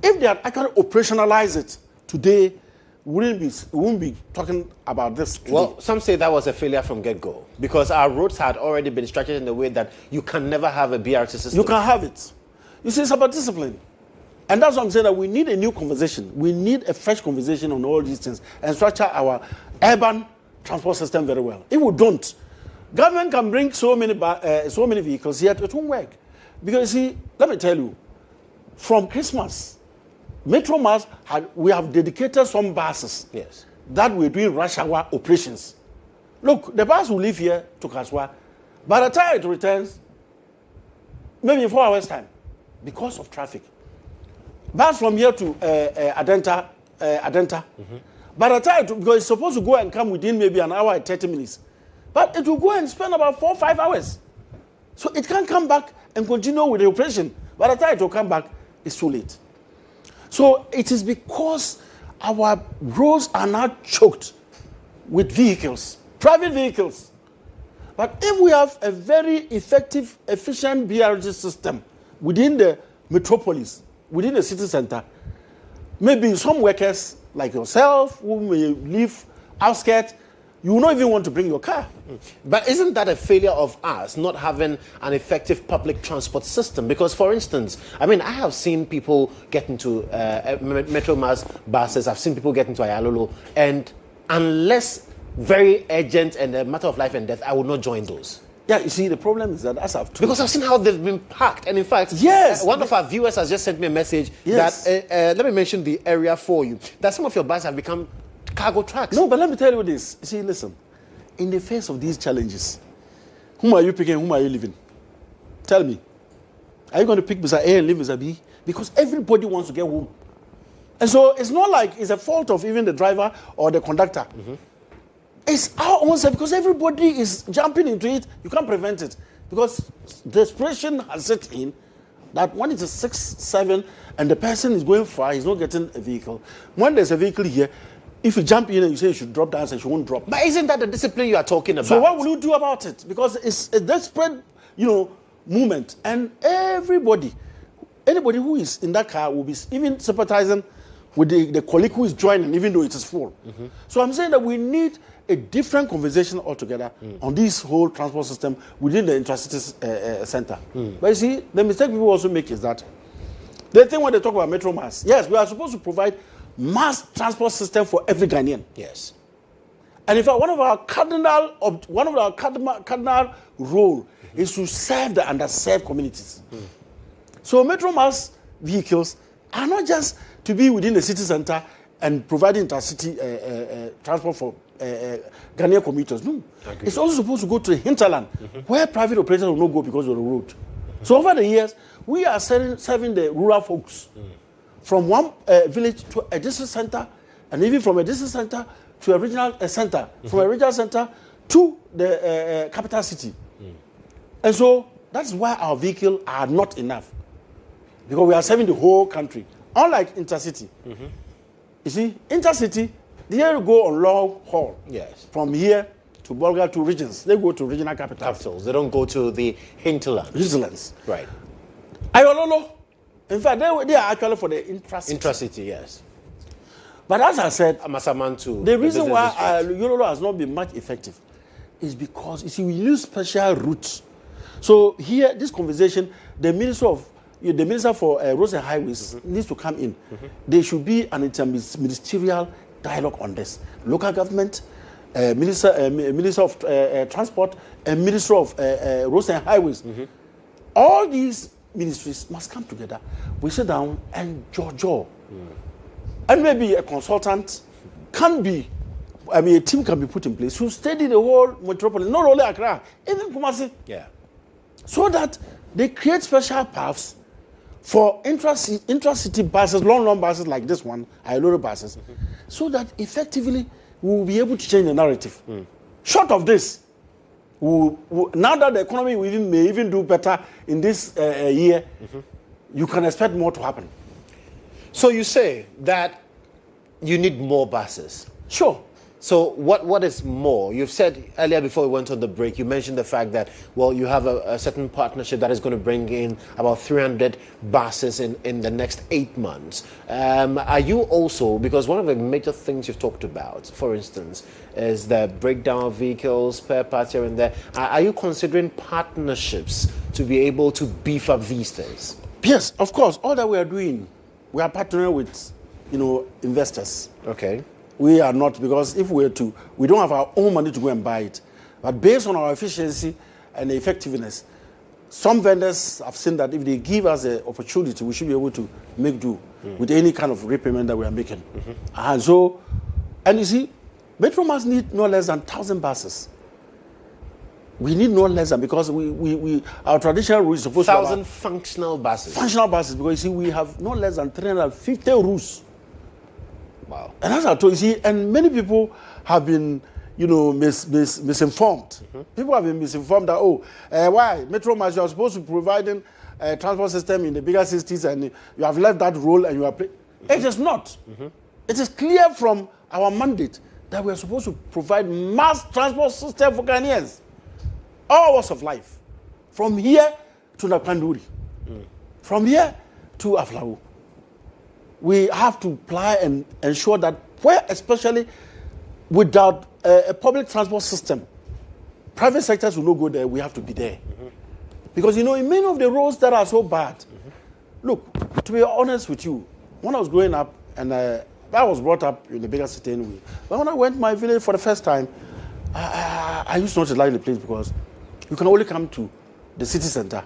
if they had actually operationalized it today, we wouldn't be talking about this today. Well, some say that was a failure from get-go because our roads had already been structured in a way that you can never have a BRT system. You can have it. You see, it's about discipline. And that's what I'm saying, that we need a new conversation. We need a fresh conversation on all these things and structure our urban transport system very well. If we don't, government can bring so many vehicles, yet it won't work. Because, you see, let me tell you, from Christmas, Metro Mass, we have dedicated some buses that we're doing rush hour operations. Look, the bus will leave here to Kaswa. By the time it returns, maybe in 4 hours' time, because of traffic. Bus from here to Adenta. By the time, because it's supposed to go and come within maybe an hour and 30 minutes. But it will go and spend about 4 or 5 hours. So it can't come back and continue with the operation. By the time it will come back, it's too late. So it is because our roads are now choked with vehicles, private vehicles. But if we have a very effective, efficient BRT system within the metropolis, within the city center, maybe some workers like yourself who may live outskirts, you will not even want to bring your car. But isn't that a failure of us not having an effective public transport system? Because, for instance, I have seen people get into Metro Mass buses, I've seen people get into Ayalolo, and unless very urgent and a matter of life and death, I would not join those. Yeah, you see, the problem is that, as I've told because I've seen how they've been packed. And in fact, one of our viewers has just sent me a message that, let me mention the area for you, that some of your buses have become cargo trucks. No, but let me tell you this. See, listen, in the face of these challenges, whom are you picking, whom are you leaving? Tell me. Are you going to pick Mr. A and leave Mr. B? Because everybody wants to get home. And so it's not like it's a fault of even the driver or the conductor. It's our own side because everybody is jumping into it. You can't prevent it because desperation has set in that when it's a 6, 7 and the person is going far, he's not getting a vehicle. When there's a vehicle here, if you jump in and you say you should drop down, and you won't drop. But isn't that the discipline you are talking about? So what will you do about it? Because it's a desperate, movement, and anybody who is in that car will be even sympathizing with the colleague who is joining, even though it is full. So I'm saying that we need a different conversation altogether on this whole transport system within the intercity center. But you see, the mistake people also make is that they think when they talk about Metro Mass, yes, we are supposed to provide mass transport system for every Ghanaian. Yes. And in fact, one of our cardinal role is to serve the underserved communities. So Metro Mass vehicles are not just to be within the city center and providing intercity transport for Ghanaian commuters. No. It's also supposed to go to the hinterland where private operators will not go because of the road. So over the years, we are serving the rural folks from one village to a district center, and even from a district center to a regional center, from a regional center to the capital city. And so that's why our vehicles are not enough, because we are serving the whole country. Unlike intercity, you see, intercity, they go on long haul. Yes. From here to Bolga to regions. They go to regional capitals. They don't go to the hinterland. Hinterlands. Right. Ayololo, in fact, they are actually for the intracity. Intracity, yes. But as I said, Amasamantu, the reason why Ayololo has not been much effective is because, you see, we use special routes. So here, this conversation, the Minister for Roads and Highways needs to come in. There should be an interministerial dialogue on this. Local government, Minister of Transport, and Minister of Roads and Highways. All these ministries must come together. We sit down and jaw. And maybe a consultant can be, a team can be put in place to study the whole metropolis, not only Accra, even Kumasi. Yeah. So that they create special paths for intracity buses, long buses like this one, Ayololo buses, so that effectively we will be able to change the narrative. Short of this, now that the economy may even do better in this year, you can expect more to happen. So you say that you need more buses. Sure. So what is more? You've said earlier before we went on the break, you mentioned the fact that, well, you have a certain partnership that is going to bring in about 300 buses in the next 8 months. Are you also, because one of the major things you've talked about, for instance, is the breakdown of vehicles, spare parts here and there. Are you considering partnerships to be able to beef up these things? Yes, of course. All that we are doing, we are partnering with, investors. Okay. We are not, because if we were to, we don't have our own money to go and buy it. But based on our efficiency and effectiveness, some vendors have seen that if they give us the opportunity, we should be able to make do with any kind of repayment that we are making. And so, and you see, Metro must need no less than 1,000 buses. We need no less than, because our traditional route is supposed to be 1,000 functional buses. Functional buses, because you see, we have no less than 350 routes. Wow. And as I told you, see, and many people have been, misinformed. People have been misinformed that, why? Metro Mass, you are supposed to be providing a transport system in the bigger cities, and you have left that role and you are playing. It is not. It is clear from our mandate that we are supposed to provide mass transport system for Ghanaians. All walks of life. From here to Nakanduri. From here to Aflau. We have to apply and ensure that where, especially without a public transport system, private sectors will not go there, we have to be there. Because, in many of the roads that are so bad, look, to be honest with you, when I was growing up, and I was brought up in the bigger city anyway, but when I went to my village for the first time, I used not to like the place, because you can only come to the city center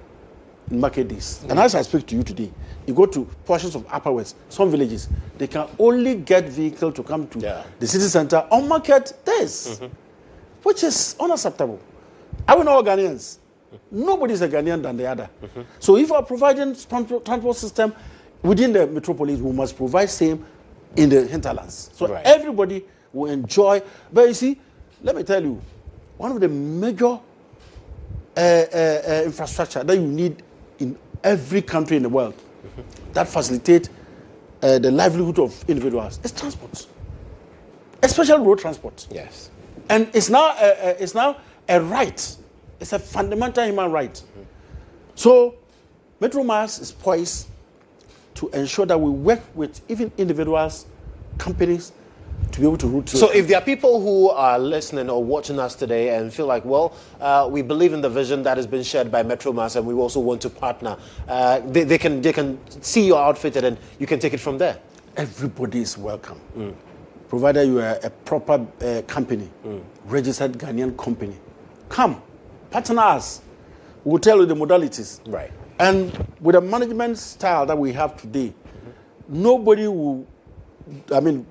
in market days. And as I speak to you today, you go to portions of Upper West, some villages, they can only get vehicle to come to the city center on market days, which is unacceptable. I will know all Ghanaians. Nobody is a Ghanaian than the other. So if we are providing transport system within the metropolis, we must provide same in the hinterlands. So everybody will enjoy. But you see, let me tell you, one of the major infrastructure that you need in every country in the world that facilitate the livelihood of individuals is transport, especially road transport. Yes. And it's now a right. It's a fundamental human right. So Metro Mass is poised to ensure that we work with even individuals, companies, to be able to route. So if there are people who are listening or watching us today and feel like, well, we believe in the vision that has been shared by Metro Mass and we also want to partner, they can see your outfitted and you can take it from there. Everybody is welcome. Provided you are a proper company, registered Ghanaian company. Come, partner us. We'll tell you the modalities. Right. And with the management style that we have today, nobody will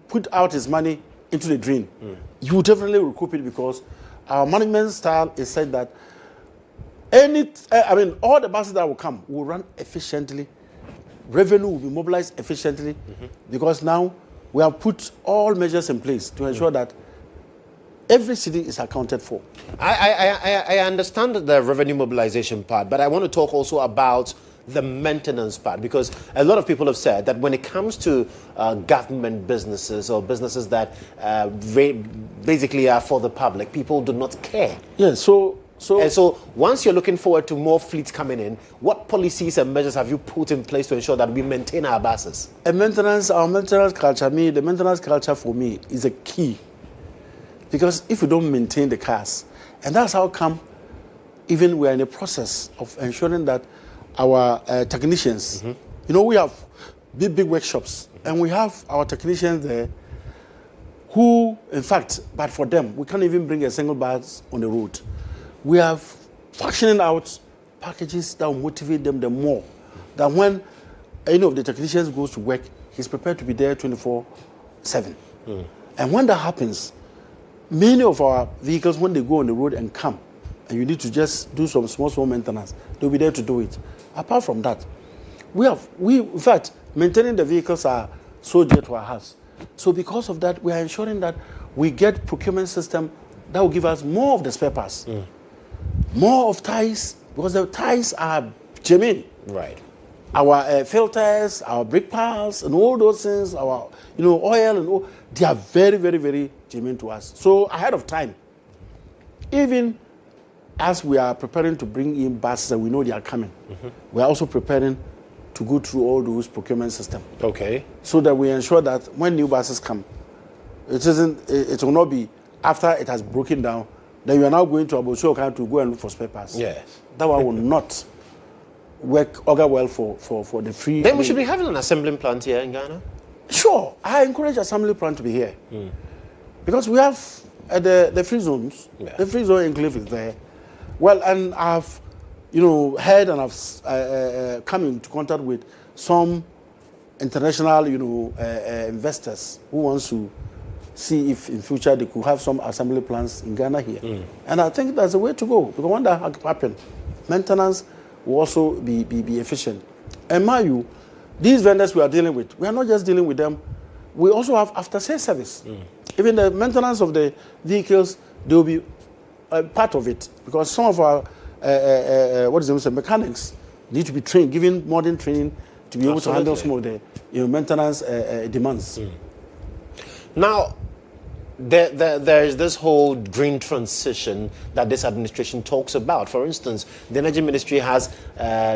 put out his money into the drain. You definitely recoup it, because our management style is said that all the buses that will come will run efficiently revenue will be mobilized efficiently because now we have put all measures in place to ensure that every city is accounted for. I understand the revenue mobilization part, but I want to talk also about the maintenance part, because a lot of people have said that when it comes to government businesses or businesses that basically are for the public, people do not care. Yes, and so once you're looking forward to more fleets coming in, what policies and measures have you put in place to ensure that we maintain our buses? Our maintenance culture, the maintenance culture for me is a key. Because if we don't maintain the cars, and that's how come even we are in the process of ensuring that our technicians, we have big workshops, and we have our technicians there who, in fact, but for them, we can't even bring a single bus on the road. We are functioning out packages that will motivate them the more. That when any of the technicians goes to work, he's prepared to be there 24/7. And when that happens, many of our vehicles, when they go on the road and come, and you need to just do some small maintenance, they'll be there to do it. Apart from that, in fact, maintaining the vehicles are so dear to our hearts. So because of that, we are ensuring that we get procurement system that will give us more of the spare parts, more of tires, because the tires are genuine. Right. Our filters, our brake pads, and all those things, our oil and all, they are very, very, very genuine to us. So ahead of time, even as we are preparing to bring in buses and we know they are coming, we are also preparing to go through all those procurement systems. Okay. So that we ensure that when new buses come, it will not be after it has broken down, then you are now going to Abosuoka to go and look for spare parts. Yes. That one will not work well for the free. Then we should be having an assembling plant here in Ghana. Sure, I encourage assembly plant to be here because we have the free zones. Yeah. The free zone enclave is there. Well, and I've heard and I've come into contact with some international investors who wants to see if in future they could have some assembly plants in Ghana here. And I think that's the way to go, because when that happens, maintenance will also be efficient. And mind you, these vendors we are dealing with, we are not just dealing with them, we also have after-sales service. Even the maintenance of the vehicles, they will be part of it, because some of our mechanics need to be trained, given modern training to be able to handle some of the maintenance demands. Now, there is this whole green transition that this administration talks about. For instance, the Energy Ministry has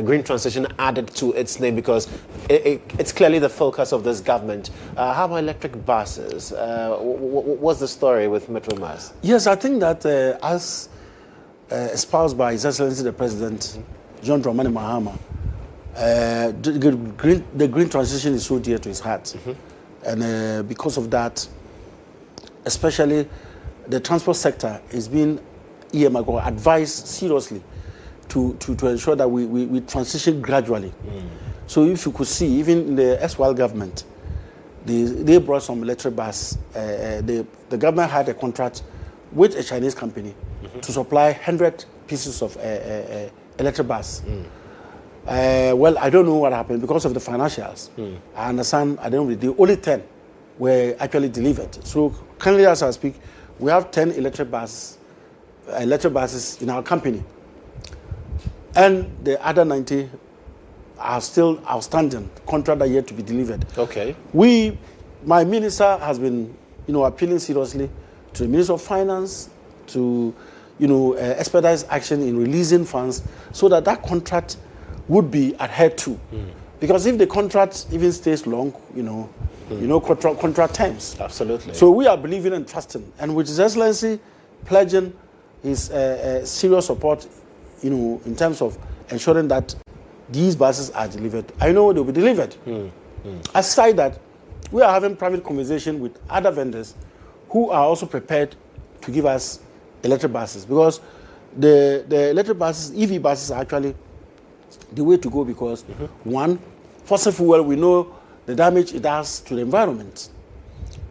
green transition added to its name because it's clearly the focus of this government. How about electric buses? What's the story with Metro Mass? Yes, I think that as espoused by His Excellency the President, John Dramani Mahama, the green transition is so dear to his heart. And because of that, especially the transport sector is being advised seriously to ensure that we transition gradually. So if you could see, even in the SWAL government, they brought some electric bus. The government had a contract with a Chinese company to supply 100 pieces of electric bus. Well, I don't know what happened because of the financials. I understand at the end of the day, only 10 were actually delivered. So currently, as I speak, we have 10 electric buses in our company. And the other 90 are still outstanding, contract are yet to be delivered. Okay. My minister has been, appealing seriously to the Minister of Finance to, expedite action in releasing funds so that contract would be adhered to. Because if the contract even stays long, contract terms. Absolutely. So we are believing and trusting, and with His Excellency pledging his serious support, in terms of ensuring that these buses are delivered. I know they'll be delivered. Aside that, we are having private conversation with other vendors who are also prepared to give us electric buses, because the electric buses, EV buses, are actually the way to go, because one, fossil fuel, we know the damage it does to the environment.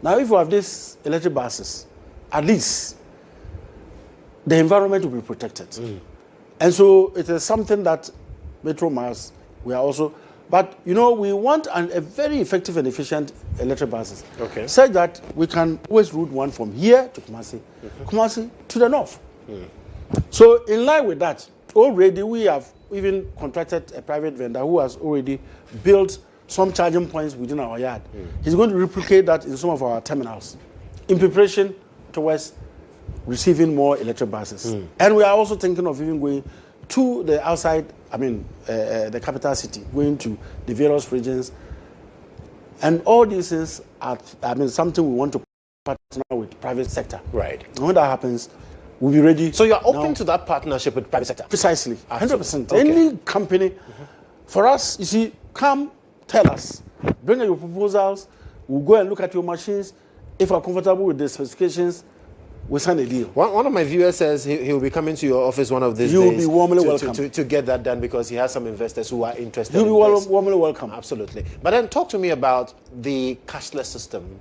Now, if you have these electric buses, at least the environment will be protected. And so it is something that Metro Mass, we are also But, you know, we want a very effective and efficient electric buses. Okay. Such that we can always route one from here to Kumasi, Kumasi to the north. So in line with that, already we have even contracted a private vendor who has already built some charging points within our yard. He's going to replicate that in some of our terminals in preparation towards receiving more electric buses. And we are also thinking of even going to the outside, the capital city, going to the various regions. And all these things are, something we want to partner with private sector. Right. And when that happens, we'll be ready. So you're open to that partnership with private sector? Precisely, 100%. Okay. Any company, for us, you see, come tell us, bring your proposals, we'll go and look at your machines. If we're comfortable with the specifications, we'll sign a deal. One of my viewers says he'll be coming to your office one of these days. You'll be warmly welcome. To get that done because he has some investors who are interested You'll in be this. warmly welcome. Absolutely. But then talk to me about the cashless system.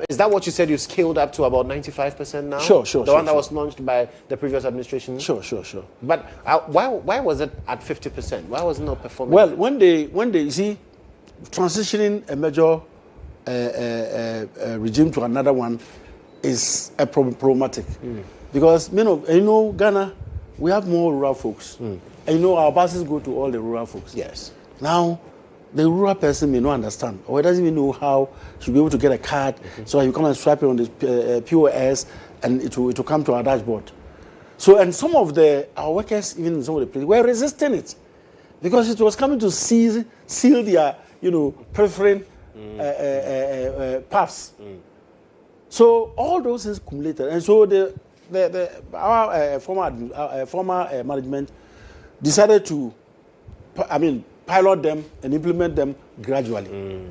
Is that what you said you scaled up to about 95% now? Sure. The one that was launched by the previous administration? Sure. But why was it at 50%? Why was it not performing? Well, when they you see, transitioning a major regime to another one is problematic. Because, Ghana, we have more rural folks. And, our buses go to all the rural folks. Yes. Now, the rural person may not understand, or doesn't even know how she'll be able to get a card, so you come and swipe it on the POS, and it will come to our dashboard. So, and some of our workers, even in some of the places, were resisting it, because it was coming to seal their, preferring paths. So all those things accumulated, and so our former management decided to, pilot them and implement them gradually.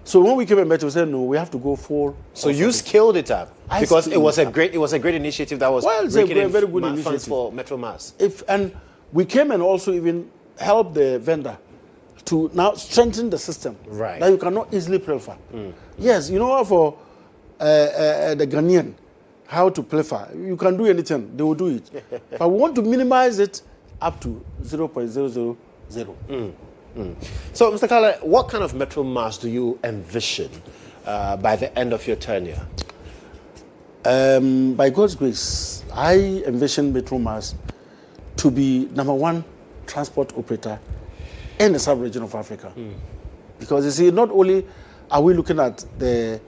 So when we came and met, we said, no, we have to go full. So you scaled it up because it was a great initiative that was bringing in very good funds for Metro Mass. And we came and also even helped the vendor to now strengthen the system. Right. That you cannot easily pilfer. Yes, for the Ghanaian, how to pilfer. You can do anything, they will do it. But we want to minimize it up to 0.000. So, Mr. Kale, what kind of Metro Mass do you envision by the end of your tenure? By God's grace, I envision Metro Mass to be #1 transport operator in the sub-region of Africa. Because you see, not only are we looking at the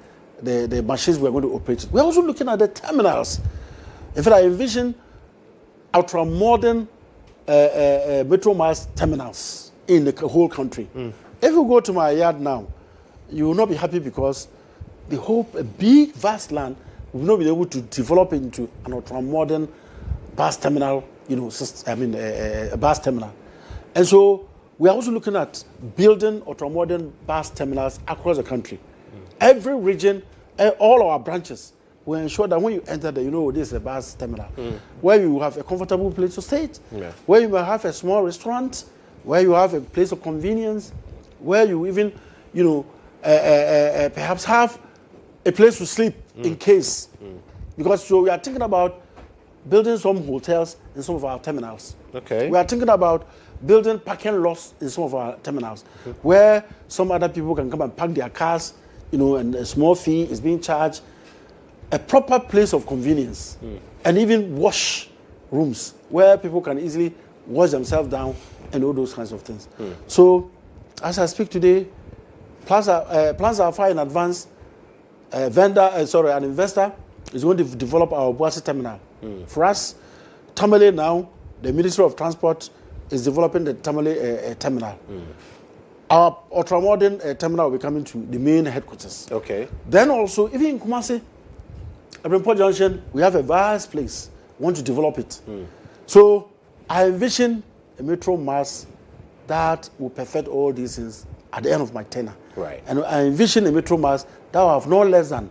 machines we're going to operate, we're also looking at the terminals. In fact, I envision ultra-modern Metro Mass terminals in the whole country. If you go to my yard now, you will not be happy because a big, vast land will not be able to develop into an ultra-modern bus terminal, bus terminal. And so we are also looking at building ultra-modern bus terminals across the country. Every region, all our branches will ensure that when you enter there, this is a bus terminal, where you have a comfortable place to stay, where you may have a small restaurant, where you have a place of convenience, where you even, perhaps have a place to sleep in case. Because so we are thinking about building some hotels in some of our terminals. Okay. We are thinking about building parking lots in some of our terminals, where some other people can come and park their cars, and a small fee is being charged. A proper place of convenience, and even wash rooms where people can easily wash themselves down and all those kinds of things. So, as I speak today, plans are far in advance. An investor is going to develop our Boise terminal. For us, Tamale now, the Ministry of Transport is developing the Tamale terminal. Our ultra-modern terminal will be coming to the main headquarters. Okay. Then also, even in Kumasi, Port Junction, we have a vast place. We want to develop it. So I envision a Metro Mass that will perfect all these things at the end of my tenure. Right. And I envision a Metro Mass that will have no less than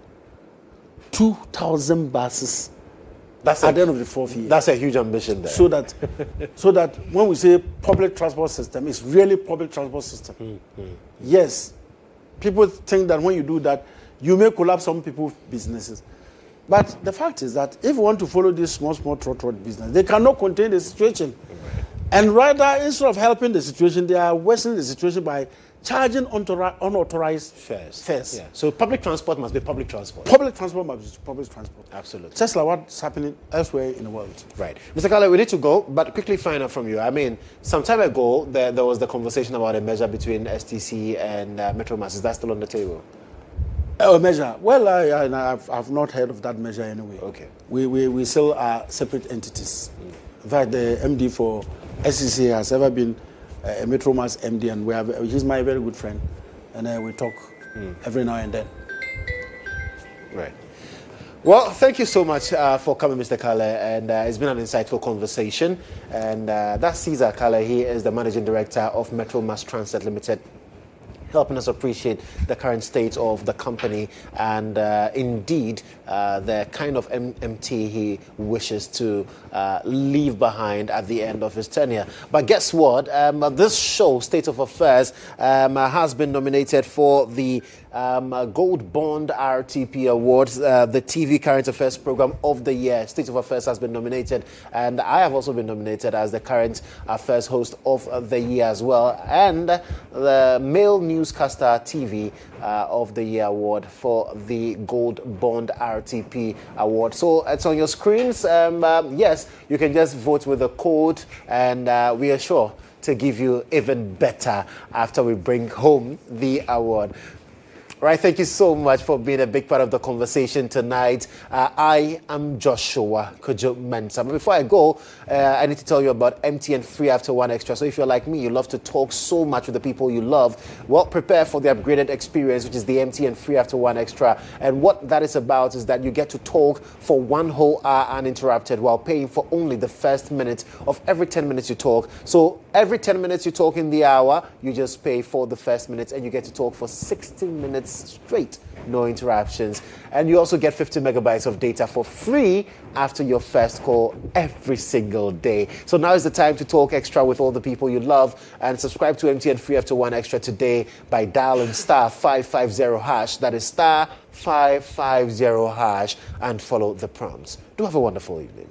2,000 buses at the end of the 4th year. That's a huge ambition there. So that when we say public transport system, it's really public transport system. Yes, people think that when you do that, you may collapse some people's businesses. But the fact is that if you want to follow this small trot business, they cannot contain the situation. And rather, instead of helping the situation, they are worsening the situation by charging unauthorized fares. Yeah. So public transport must be public transport. Public transport must be public transport. Absolutely. Just like what's happening elsewhere in the world. Right. Mr. Kale, we need to go, but quickly find out from you. I mean, some time ago, there was the conversation about a measure between STC and Metromas. Is that still on the table? A measure? Well, I've not heard of that measure anyway. Okay. We still are separate entities. In fact, the MD for STC has ever been a Metromas MD, and he's my very good friend, and we talk every now and then. Right. Well, thank you so much for coming, Mr. Kale, and it's been an insightful conversation. And that's Cesar Kale. He is the Managing Director of Metromas Transit Limited, helping us appreciate the current state of the company and indeed the kind of MT he wishes to leave behind at the end of his tenure. But guess what? This show, State of Affairs, has been nominated for the Gold Bond RTP Awards, the TV Current Affairs Program of the Year. State of Affairs has been nominated, and I have also been nominated as the Current Affairs Host of the Year as well, and the Male Newscaster TV of the Year Award for the Gold Bond RTP Award. So it's on your screens. Yes, you can just vote with the code, and we are sure to give you even better after we bring home the award. Right, thank you so much for being a big part of the conversation tonight. I am Joshua Kodjo Mensah. But before I go, I need to tell you about MTN Free After One Extra. So if you're like me, you love to talk so much with the people you love, well, prepare for the upgraded experience, which is the MTN Free After One Extra. And what that is about is that you get to talk for 1 whole hour uninterrupted while paying for only the first minute of every 10 minutes you talk. So every 10 minutes you talk in the hour, you just pay for the first minutes, and you get to talk for 60 minutes straight, no interruptions. And you also get 50 megabytes of data for free after your first call every single day. So now is the time to talk extra with all the people you love, and subscribe to MTN Free After One Extra today by dialing *550#. That is *550#, and follow the prompts. Do have a wonderful evening.